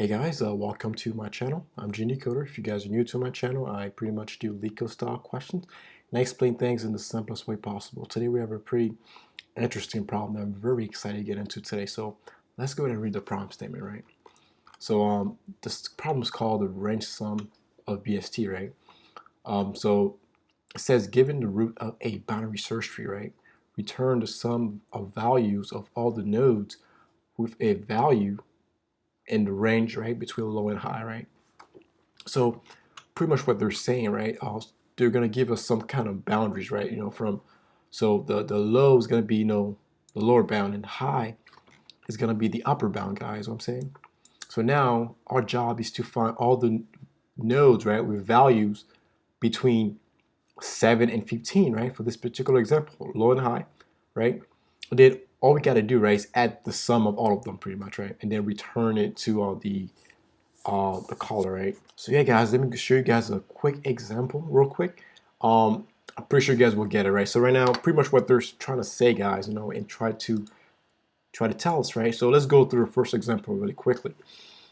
Hey guys, welcome to my channel. I'm LeetCoder. If you guys are new to my channel, I pretty much do LeetCode style questions and I explain things in the simplest way possible. Today we have a pretty interesting problem that I'm very excited to get into today. So let's go ahead and read the problem statement, right? So this problem is called the range sum of BST, right? So it says given the root of a binary search tree, right? Return the sum of values of all the nodes with a value in the range, right, between low and high, right? So pretty much what they're saying, right? They're gonna give us some kind of boundaries, right? So the low is gonna be the lower bound, and high is gonna be the upper bound, guys. What I'm saying. So now our job is to find all the nodes, right, with values between 7 and 15, right? For this particular example, low and high, right? And then all we gotta do, right, is add the sum of all of them, pretty much, right? And then return it to the caller, right? So yeah, guys, let me show you guys a quick example real quick. I'm pretty sure you guys will get it, right? So right now, pretty much what they're trying to say, guys, and try to tell us, right? So let's go through the first example really quickly.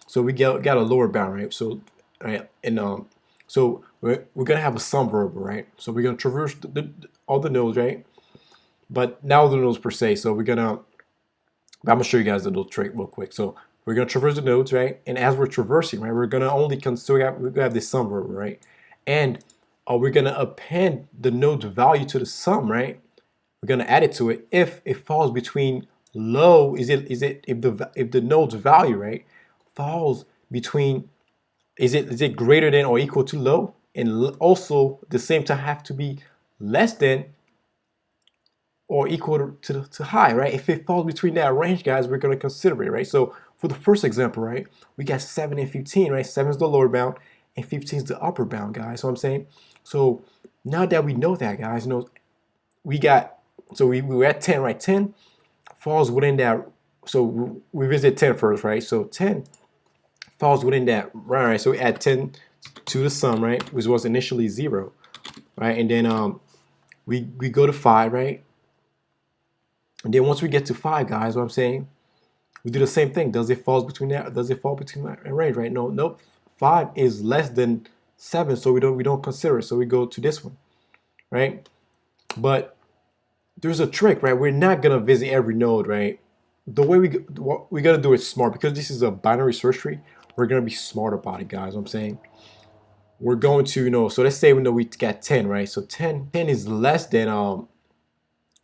So we got a lower bound, right? So right, and so we're gonna have a sum variable, right? So we're gonna traverse all the nodes, right? But now the nodes per se. So I'm gonna show you guys a little trick real quick. So we're gonna traverse the nodes, right? And as we're traversing, right, we're gonna only consider we have this sum variable, right? And we're gonna append the node's value to the sum, right? We're gonna add it to it if it falls between low. Is it if the node's value, right, falls between is it greater than or equal to low, and also the same time have to be less than or equal to high, right? If it falls between that range, guys, we're going to consider it, right? So for the first example, right, we got 7 and 15, right? 7 is the lower bound and 15 is the upper bound, guys. So I'm saying, so now that we know that, guys, we got, so we were at 10, right? 10 falls within that. So we visit 10 first, right? So 10 falls within that, right? So we add 10 to the sum, right, which was initially 0, right? And then we go to 5, right? And then once we get to 5, guys, what I'm saying, we do the same thing. Does it fall between that? Does it fall between that range, right? No, nope. 5 is less than 7, so we don't consider it. So we go to this one, right? But there's a trick, right? We're not gonna visit every node, right? The way what we gotta do it smart, because this is a binary search tree. We're gonna be smart about it, guys. What I'm saying, we're going to so let's say we got 10, right? So 10 is less than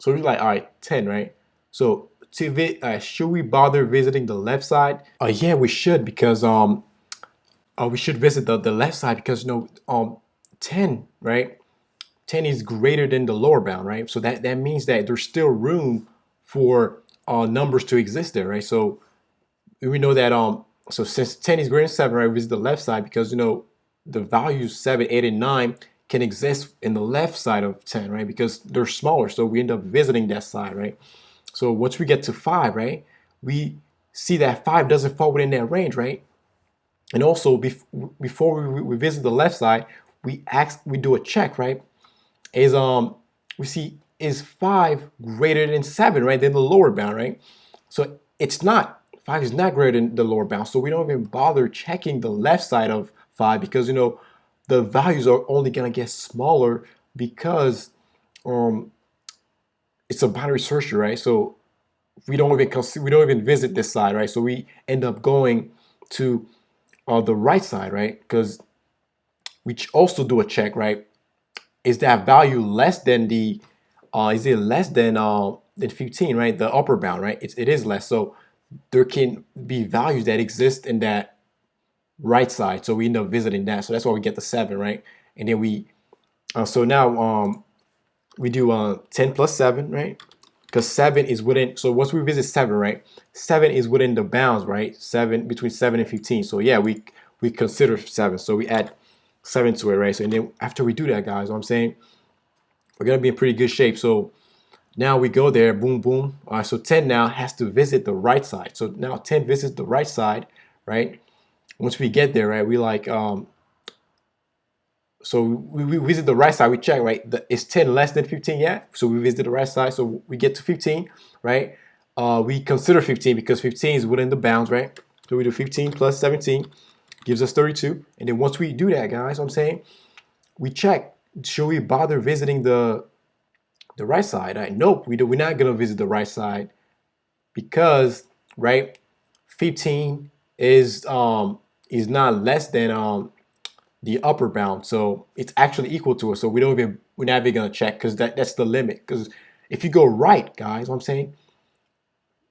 so we're like, all right, 10, right? So should we bother visiting the left side? Yeah, we should, because we should visit the left side, because 10, right? 10 is greater than the lower bound, right? So that means that there's still room for numbers to exist there, right? So we know that so since 10 is greater than 7, right, we visit the left side, because the values 7, 8, and 9 can exist in the left side of 10, right? Because they're smaller, so we end up visiting that side, right? So once we get to 5, right, we see that 5 doesn't fall within that range, right? And also before we visit the left side, we do a check, right? We see, is 5 greater than 7, right? Than the lower bound, right? So it's not. 5 is not greater than the lower bound, so we don't even bother checking the left side of 5, because the values are only gonna get smaller, because it's a binary search tree, right? So we don't even visit this side, right? So we end up going to the right side, right? Because we also do a check, right? Is that value less than the is it less than 15, right? The upper bound, right? It is less. So there can be values that exist in that right side. So we end up visiting that. So that's why we get the 7, right? And then so now we do 10 plus 7, right? Because 7 is within, so once we visit 7, right? 7 is within the bounds, right? 7, between 7 and 15. So yeah, we consider 7. So we add 7 to it, right? So and then after we do that, guys, what I'm saying, we're gonna be in pretty good shape. So now we go there, boom, boom. All right, so 10 now has to visit the right side. So now 10 visits the right side, right? Once we get there, right, we like so we visit the right side, we check, right? Is 10 less than 15 yet? So we visit the right side, so we get to 15, right? We consider 15 because 15 is within the bounds, right? So we do 15 plus 17 gives us 32. And then once we do that, guys, I'm saying, we check, should we bother visiting the right side? Nope, we're not gonna visit the right side because, right, 15 is not less than the upper bound, so it's actually equal to it. So we're not even gonna check because that's the limit. Because if you go right, guys, what I'm saying,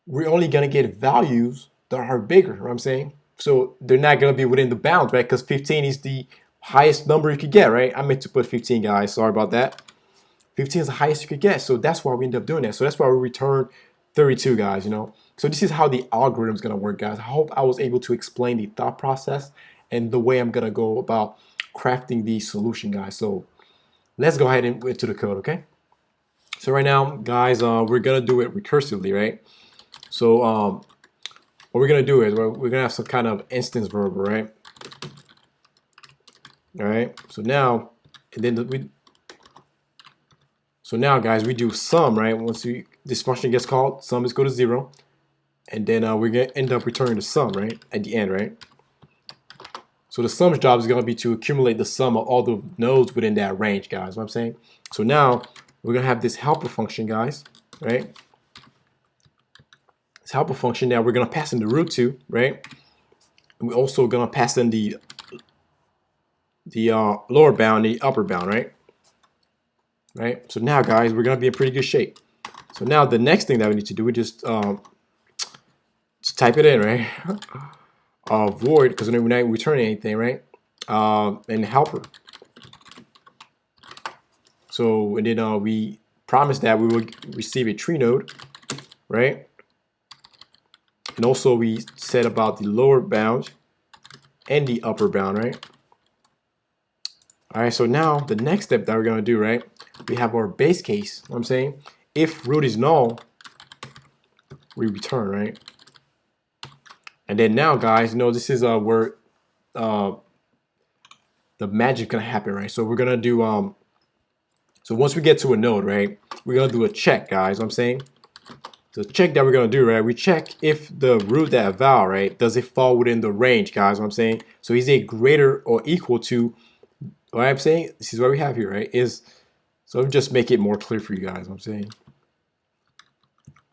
we're only gonna get values that are bigger. What I'm saying, so they're not gonna be within the bounds, right? Because 15 is the highest number you could get, right? I meant to put 15, guys. Sorry about that. 15 is the highest you could get, so that's why we end up doing that. So that's why we return 32, guys. So this is how the algorithm is gonna work, guys. I hope I was able to explain the thought process and the way I'm gonna go about crafting the solution, guys. So let's go ahead and into the code, okay? So right now, guys, we're gonna do it recursively, right? So what we're gonna do is we're gonna have some kind of instance variable, right? All right. So now, and then so now, guys, we do sum, right? Once this function gets called, sum is equal to 0, and then we're gonna end up returning the sum, right, at the end, right? So the sum's job is gonna be to accumulate the sum of all the nodes within that range, guys. What I'm saying. So now we're gonna have this helper function, guys, right? This helper function now we're gonna pass in the root to, right? And we're also gonna pass in the lower bound, the upper bound, right? Right. So now, guys, we're gonna be in pretty good shape. So now the next thing that we need to do, we just type it in, right? Void, because we're not returning anything, right? And helper. So and then we promise that we will receive a tree node, right? And also we said about the lower bound and the upper bound, right? All right, so now the next step that we're gonna do, right? We have our base case. What I'm saying, if root is null, we return, right? And then now, guys, this is where the magic gonna happen, right? So we're gonna do so once we get to a node, right, we're gonna do a check, guys. What I'm saying, the check that we're gonna do, right, we check if the root that val, right, does it fall within the range, guys. What I'm saying, so is it greater or equal to what I'm saying? This is what we have here, right? So let me just make it more clear for you guys. What I'm saying,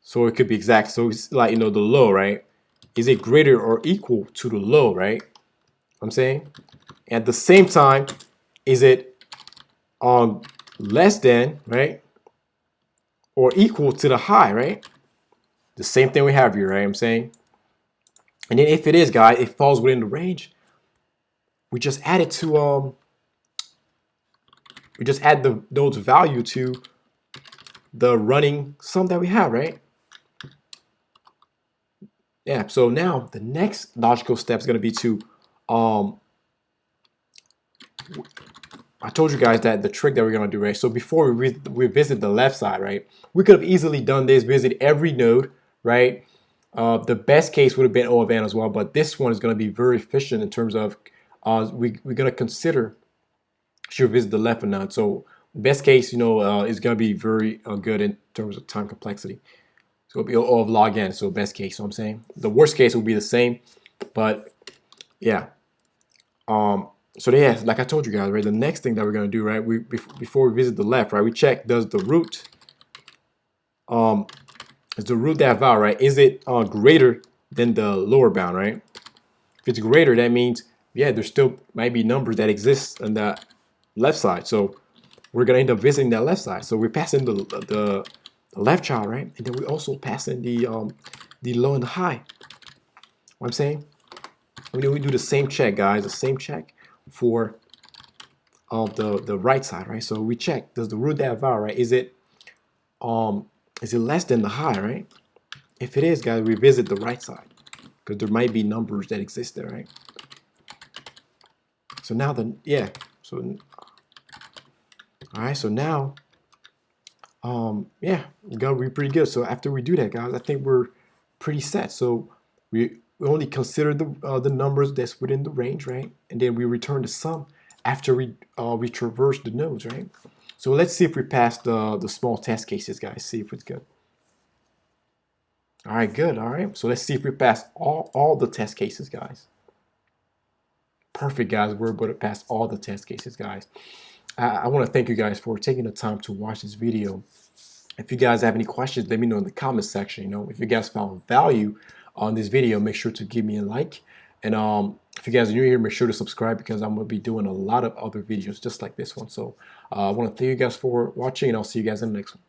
so it could be exact. So it's like the low, right? Is it greater or equal to the low, right? I'm saying, at the same time, is it less than, right, or equal to the high, right? The same thing we have here, right? I'm saying, and then if it is, guys, it falls within the range. We just add it to we just add the node's value to the running sum that we have, right? Yeah. So now the next logical step is going to be to I told you guys that the trick that we're gonna do, right? So before we visit the left side, right? We could have easily done this, visit every node, right? The best case would have been O of n as well, but this one is gonna be very efficient in terms of we're gonna consider should visit the left or not. So best case, is gonna be very good in terms of time complexity. So it'll be O of log n, so best case. So I'm saying the worst case will be the same, but yeah. So yeah, like I told you guys, right? The next thing that we're gonna do, right? Before we visit the left, right? We check, does the root, is the root that val, right? Is it greater than the lower bound, right? If it's greater, that means yeah, there still might be numbers that exist on the left side. So we're gonna end up visiting that left side. So we're passing the left child, right? And then we also pass in the low and the high. What I'm saying, we do the same check, guys. The same check for the right side, right? So we check, does the root that val, right? Is it less than the high, right? If it is, guys, we visit the right side because there might be numbers that exist there, right? So now so all right, so now yeah, we're gonna be pretty good. So after we do that, guys, I think we're pretty set. So we only consider the numbers that's within the range, right? And then we return the sum after we traverse the nodes, right? So let's see if we pass the small test cases, guys. See if it's good. All right, good. All right, so let's see if we pass all the test cases, guys. Perfect, guys. We're able to pass all the test cases, guys. I want to thank you guys for taking the time to watch this video. If you guys have any questions, let me know in the comments section. You know, if you guys found value on this video, make sure to give me a like. And if you guys are new here, make sure to subscribe because I'm going to be doing a lot of other videos just like this one. So I want to thank you guys for watching, and I'll see you guys in the next one.